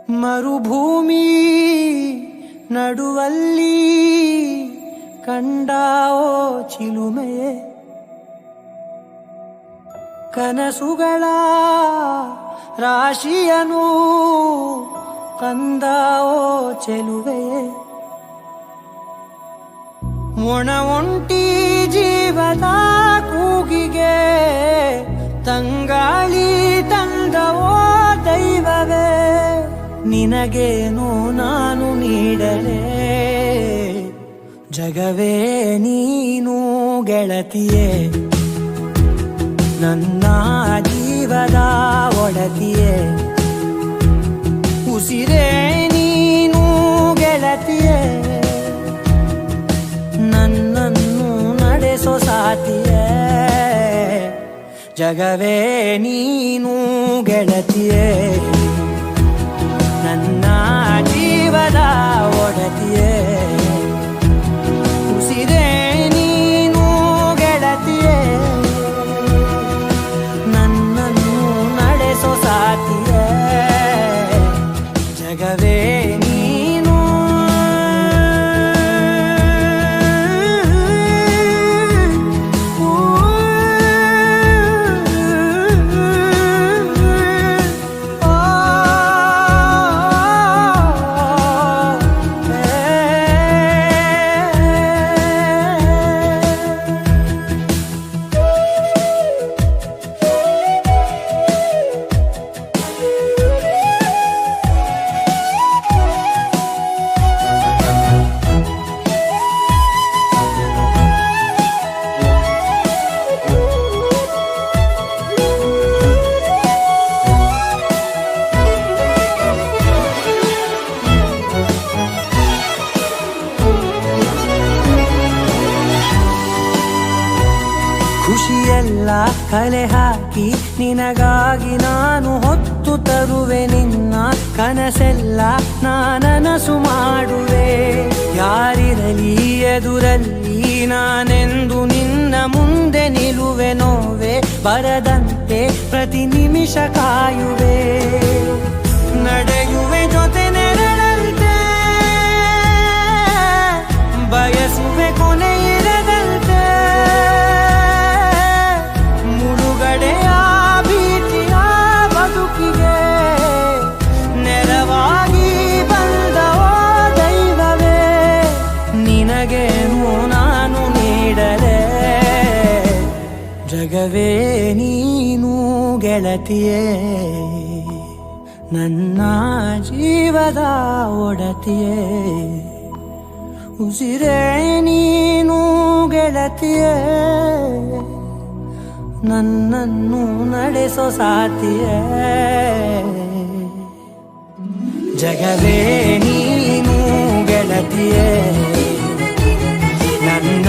ಮರುಭೂಮಿ ನಡುವಲ್ಲಿ ಕಂಡಾವೋ ಚಿಲುಮೆಯೇ, ಕನಸುಗಳ ರಾಶಿಯನು ತಂದಾವೋ ಚೆಲುವೆಯೇ, ಒಣ ಒಂಟಿ ಜೀವದ ಕೂಗಿಗೆ ತಂಗಾಳಿ ತಂದವೋ ದೈವವೇ, ನಿನಗೇನು ನಾನು ನೀಡಲೇ ಜಗವೇ ನೀನು ಗೆಳತಿಯೇ, ನನ್ನ ಜೀವದ ಒಡತಿಯೇ, ಉಸಿರೇ ನೀನು ಗೆಳತಿಯೇ, ನನ್ನನ್ನು ನಡೆಸೋ ಸಾತಿಯೇ, ಜಗವೇ ನೀನು ಗೆಳತಿಯೇ, ನನ್ನ ಜೀವದ ಒಡತಿಯೇ, ಉಸಿರೇ ನೀನು ಗೆಳತಿಯೇ, ನನ್ನನ್ನು ನಡೆಸೋ ಸಾತಿಯೇ, ಜಗವೇ ನೀನು. ಖುಷಿಯೆಲ್ಲ ಕಲೆ ಹಾಕಿ ನಿನಗಾಗಿ ನಾನು ಹೊತ್ತು ತರುವೆ, ನಿನ್ನ ಕನಸೆಲ್ಲ ನಾನನಸು ಮಾಡುವೆ, ಯಾರಿರಲಿ ಎದುರಲ್ಲಿ ನಾನೆಂದು ನಿನ್ನ ಮುಂದೆ ನಿಲ್ಲುವೆ, ನೋವೆ ಬರದಂತೆ ಪ್ರತಿ ನಿಮಿಷ ಕಾಯುವೆ, ನಡೆಯುವೆ ಜೊತೆ ನೆರಳಂತೆ, ಬಯಸುವೆ ಕೊನೆ ಇರದಂತೆ, ಮುಳುಗಡೆಯ ಭೀತಿಯ ಬದುಕಿಗೆ ನೆರವಾಗಿ ಬಂದವೋ ದೈವವೇ, ನಿನಗೇನು ನಾನು ನೀಡಲೇ ಜಗವೇ ನೀನು ಗೆಳತಿಯೇ, ನನ್ನ ಜೀವದ ಒಡತಿಯೇ, ಉಸಿರೇ ನೀನು ಗೆಳತಿಯೇ, ನನ್ನನ್ನು ನಡೆಸೋ ಸಾತಿಯೇ, ಜಗವೇ ನೀನು ಗೆಳತಿಯೇ, ನನ್ನ